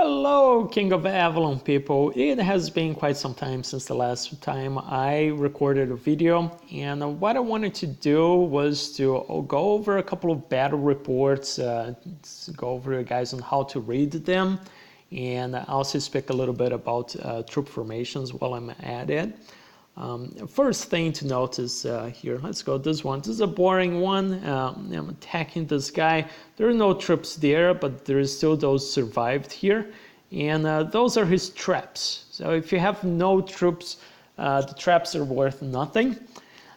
Hello, King of Avalon people. It has been quite some time since the last time I recorded a video, and what I wanted to do was to go over a couple of battle reports, go over guys on how to read them, and also speak a little bit about troop formations while I'm at it. First thing to notice here, let's go this one. This is a boring one. I'm attacking this guy. There are no troops there, but there is still those survived here. And those are his traps. So if you have no troops, the traps are worth nothing.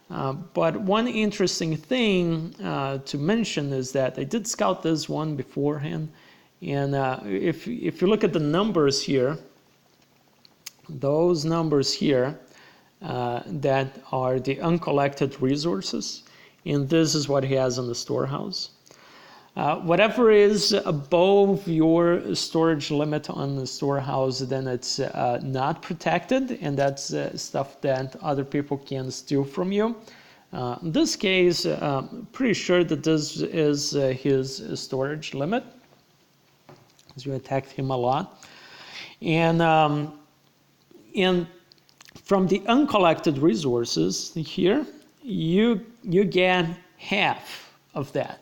But one interesting thing to mention is that I did scout this one beforehand. And if you look at the numbers here, those numbers here, that are the uncollected resources, and this is what he has in the storehouse. Whatever is above your storage limit on the storehouse, then it's not protected, and that's stuff that other people can steal from you. In this case, pretty sure that this is his storage limit, because you attacked him a lot. And from the uncollected resources here, you get half of that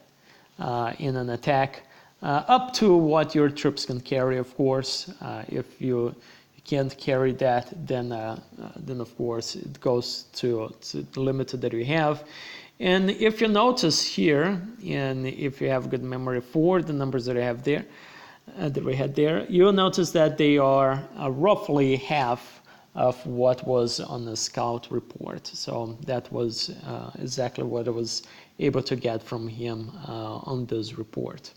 in an attack, up to what your troops can carry, of course. If you can't carry that, then of course it goes to the limit that you have. And if you notice here, and if you have good memory for the numbers that I have there, that we had there, you'll notice that they are roughly half of what was on the scout report. So that was exactly what I was able to get from him on this report.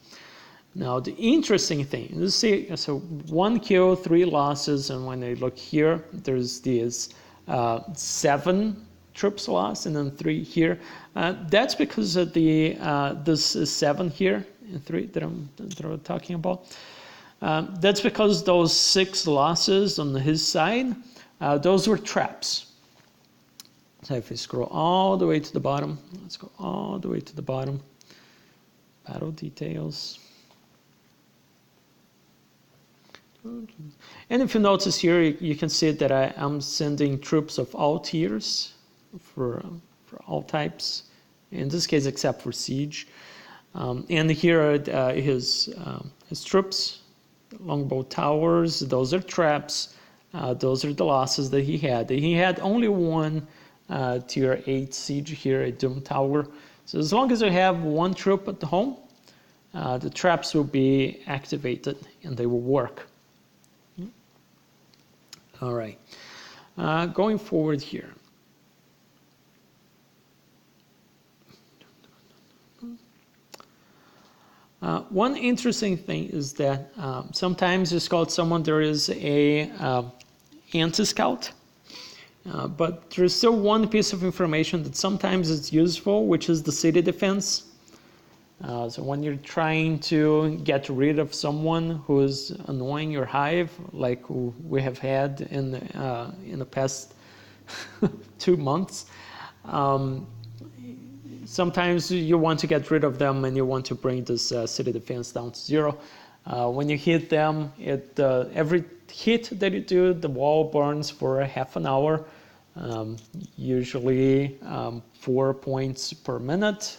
Now the interesting thing, you see, so 1 kill, 3 losses, and when I look here, there's these 7 troops lost, and then 3 here. That's because of the this 7 here and 3 that I'm talking about. That's because those 6 losses on his side, those were traps. So if we scroll all the way to the bottom, let's go all the way to the bottom. Battle details. And if you notice here, you can see that I am sending troops of all tiers for all types. In this case, except for siege. And here are his troops, longbow towers. Those are traps. Those are the losses that he had. He had only one tier 8 siege here, a doom tower. So as long as you have one troop at home, the traps will be activated and they will work. All right, going forward here. One interesting thing is that sometimes you scout someone, there is a anti-scout, but there's still one piece of information that sometimes is useful, which is the city defense. So when you're trying to get rid of someone who is annoying your hive, like we have had in the past 2 months, sometimes you want to get rid of them and you want to bring this city defense down to 0. When you hit them, every hit that you do, the wall burns for half an hour, usually 4 points per minute.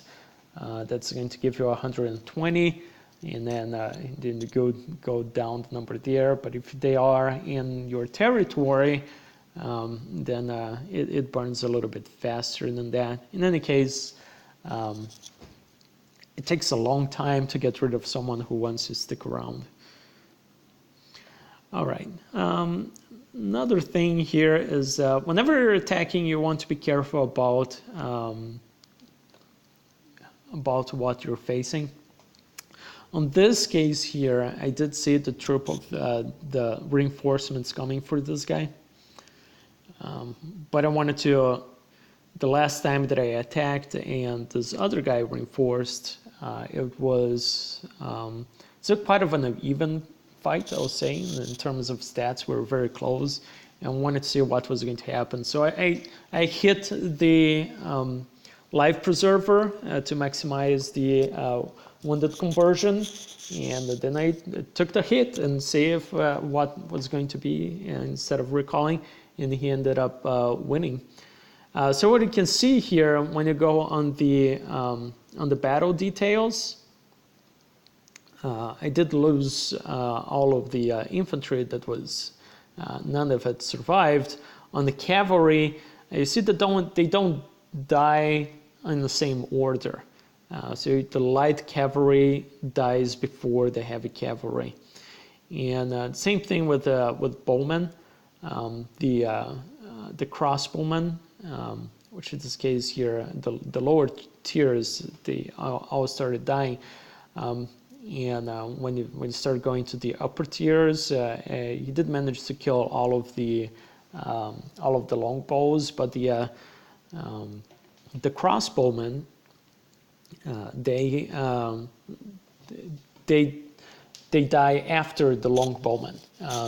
That's going to give you 120, and then you go down the number there. But if they are in your territory, then it burns a little bit faster than that. In any case, it takes a long time to get rid of someone who wants to stick around. All right. Another thing here is whenever you're attacking, you want to be careful about what you're facing. On this case here, I did see the troop of the reinforcements coming for this guy. But I wanted to, the last time that I attacked and this other guy reinforced, it was so quite of an even fight, I was saying, in terms of stats. We were very close and wanted to see what was going to happen. So I hit the life preserver to maximize the wounded conversion, and then I took the hit and see if what was going to be instead of recalling, and he ended up winning. So what you can see here when you go on the battle details, I did lose all of the infantry that was, none of it survived. On the cavalry, you see that they don't die in the same order. So the light cavalry dies before the heavy cavalry. And same thing with bowmen. The crossbowmen, which in this case here, the lower tiers, they all started dying. When you start going to the upper tiers, you did manage to kill all of the longbows, but the crossbowmen, they die after the longbowmen.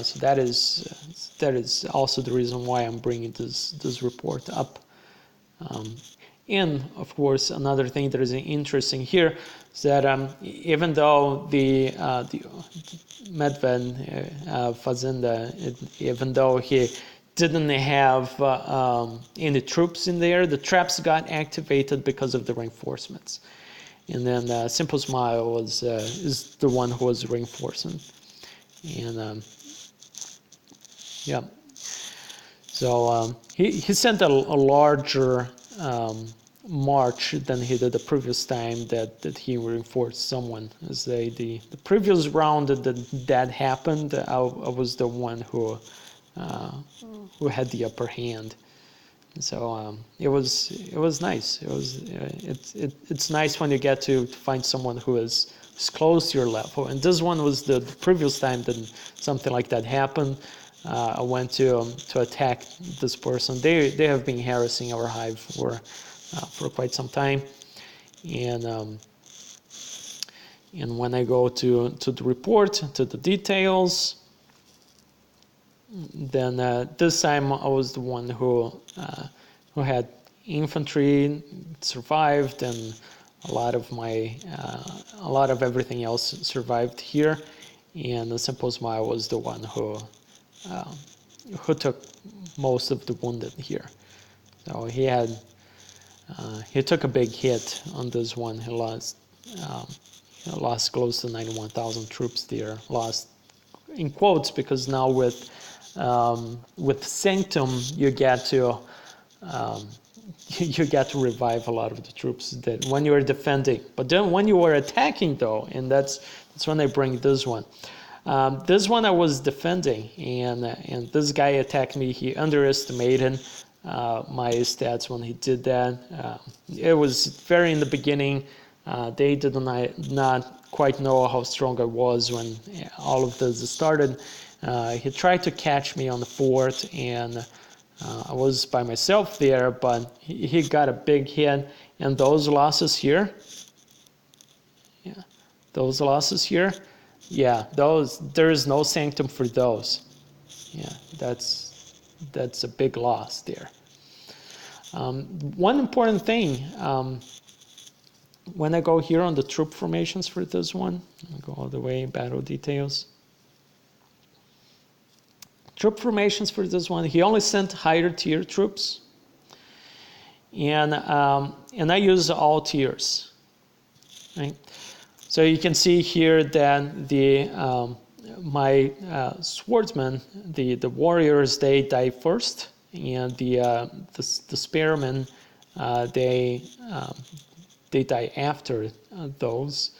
So that is also the reason why I'm bringing this report up. And of course, another thing that is interesting here is that even though the Medved Fazenda, even though he didn't have any troops in there, the traps got activated because of the reinforcements. And then Simple Smile is the one who was reinforcing. And yeah, so he sent a larger march than he did the previous time that he reinforced someone. As the previous round that happened, I was the one who had the upper hand. So it was nice. It's nice when you get to find someone who is close to your level. And this one was the previous time that something like that happened. I went to attack this person. They have been harassing our hive for quite some time, and when I go to the report, to the details, then this time I was the one who had infantry survived, and a lot of everything else survived here, and the Simple Smile was the one who took most of the wounded here. So he took a big hit on this one. He lost close to 91,000 troops there. Lost in quotes, because now with Sanctum you get to revive a lot of the troops that when you are defending. But then when you are attacking though, and that's when I bring this one. This one I was defending, and this guy attacked me. He underestimated my stats when he did that. It was very in the beginning. They did not quite know how strong I was when all of this started. He tried to catch me on the fort, and I was by myself there, but he got a big hit. And those losses here, there is no Sanctum for those. Yeah, that's a big loss there. One important thing, when I go here on the troop formations for this one, I'll go all the way, battle details. Troop formations for this one, he only sent higher tier troops, and I use all tiers, right? So you can see here that my swordsmen, the warriors, they die first, and the spearmen, they die after those.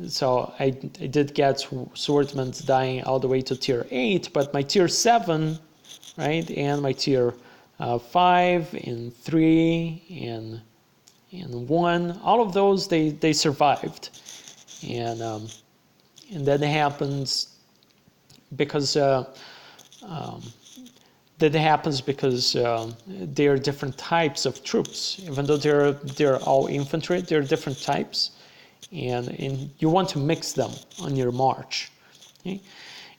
So I did get swordsmen dying all the way to tier 8, but my tier 7, right, and my tier 5 and 3 and 1, all of those they survived, and that happens because they are different types of troops. Even though they're all infantry, they're different types, and you want to mix them on your march. Okay?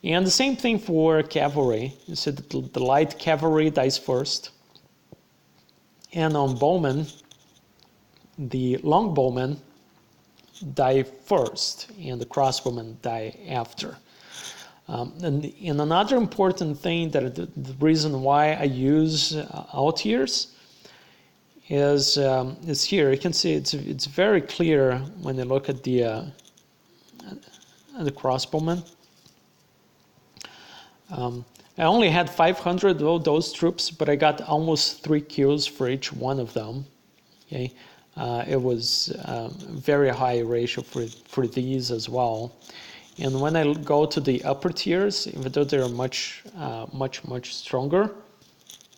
And the same thing for cavalry. You said that the light cavalry dies first, and on bowmen, the longbowmen, die first and the crossbowmen die after. And another important thing, that the reason why I use altiers is here. You can see it's very clear when you look at the crossbowmen. I only had 500 of those troops, but I got almost 3 kills for each one of them. Okay, it was a very high ratio for these as well. And when I go to the upper tiers, even though they're much stronger,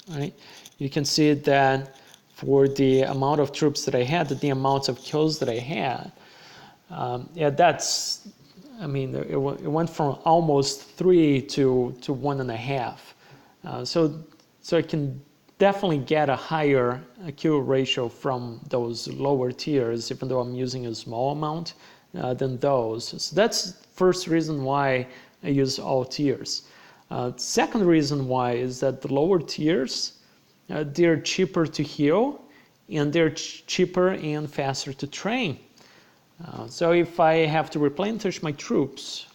right? You can see that for the amount of troops that I had, the amount of kills that I had, yeah, that's, I mean, it went from almost 3 to 1.5. So I can definitely get a higher kill ratio from those lower tiers, even though I'm using a small amount than those. So that's first reason why I use all tiers. Second reason why is that the lower tiers, they're cheaper to heal, and they're cheaper and faster to train. So if I have to replenish my troops,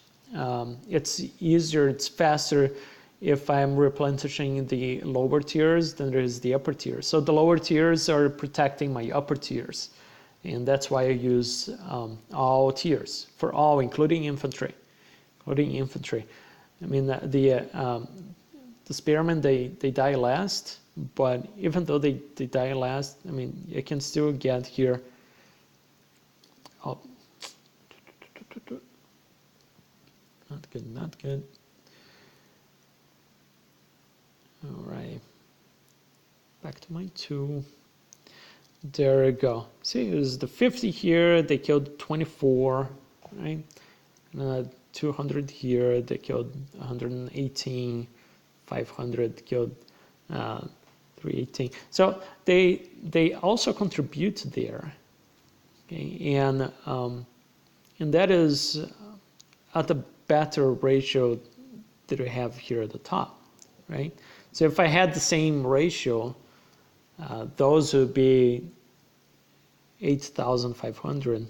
it's easier, it's faster if I'm replenishing the lower tiers than there is the upper tiers. So the lower tiers are protecting my upper tiers. And that's why I use all tiers, for all, including infantry. I mean, the spearmen, they die last, but even though they die last, I mean, you can still get here. Oh, not good. All right, back to my 2. There we go. See, it was the 50 here, they killed 24, right? 200 here, they killed 118, 500 killed 318. So they also contribute there, okay? And that is at a better ratio that we have here at the top, right? So if I had the same ratio, those would be 8,500,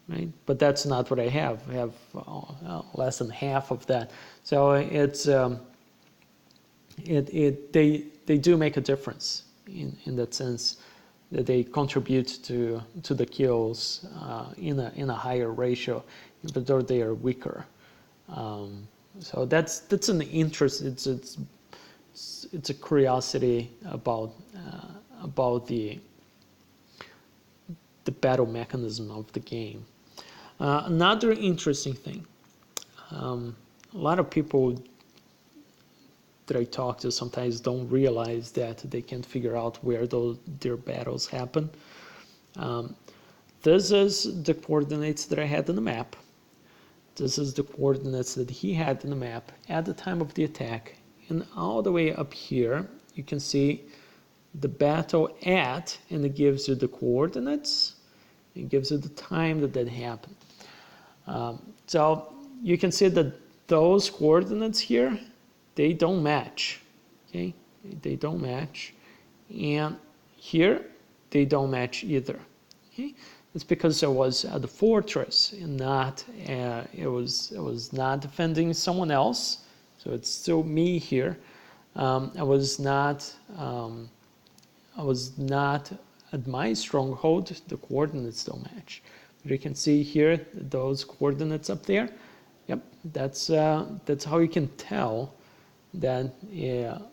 right? But that's not what I have. I have less than half of that. So it's they do make a difference in that sense, that they contribute to the kills in a higher ratio, even though they are weaker. So that's an interest. It's a curiosity about the battle mechanism of the game. Another interesting thing, a lot of people that I talk to sometimes don't realize that they can't figure out where their battles happen. This is the coordinates that I had in the map. This is the coordinates that he had in the map at the time of the attack. And all the way up here, you can see the battle at, and it gives you the coordinates. It gives you the time that happened. So you can see that those coordinates here, they don't match. Okay, they don't match, and here they don't match either. Okay, it's because I was at the fortress and not it was not defending someone else. So it's still me here. I was not at my stronghold. The coordinates don't match. But you can see here those coordinates up there. Yep, that's how you can tell that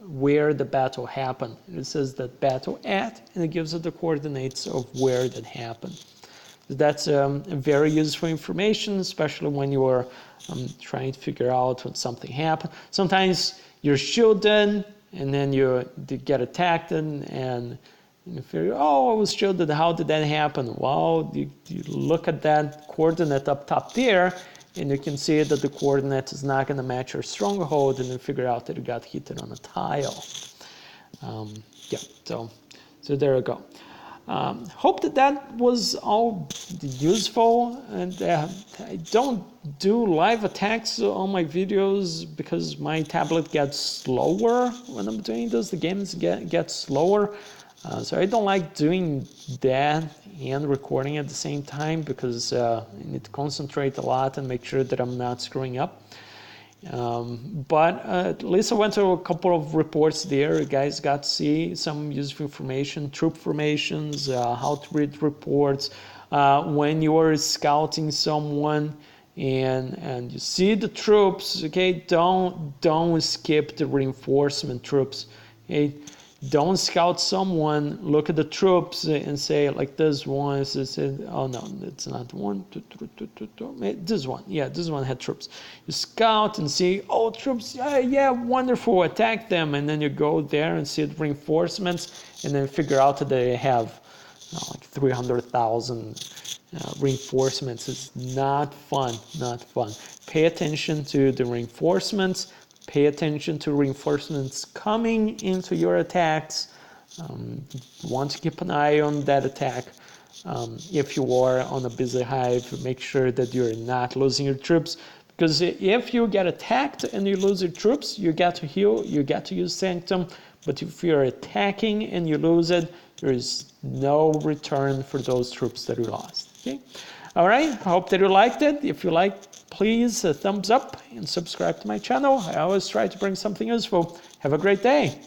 where the battle happened. It says that battle at, and it gives it the coordinates of where that happened. That's very useful information, especially when you are trying to figure out when something happened. Sometimes you're shielded, and then you get attacked, and you figure, oh, I was shielded. How did that happen? Well, you look at that coordinate up top there, and you can see that the coordinate is not going to match your stronghold, and you figure out that you got hit on a tile. Yeah, so there we go. Hope that was all useful, and I don't do live attacks on my videos because my tablet gets slower when I'm doing this. The games get slower, so I don't like doing that and recording at the same time because I need to concentrate a lot and make sure that I'm not screwing up. But at least I went to a couple of reports there. You guys got to see some useful information, troop formations, how to read reports. When you are scouting someone and you see the troops, okay, don't skip the reinforcement troops. Okay, don't scout someone, look at the troops and say like this one is, oh no, it's not one, this one, yeah, this one had troops. You scout and see, oh, troops, yeah, wonderful, attack them, and then you go there and see the reinforcements and then figure out that they have like 300,000 reinforcements. It's not fun, not fun. Pay attention to the reinforcements. Pay attention to reinforcements coming into your attacks. Want to keep an eye on that attack. If you are on a busy hive, make sure that you're not losing your troops. Because if you get attacked and you lose your troops, you get to heal, you get to use Sanctum. But if you're attacking and you lose it, there is no return for those troops that you lost. Okay? All right, I hope that you liked it. If you liked, please thumbs up and subscribe to my channel. I always try to bring something useful. Have a great day.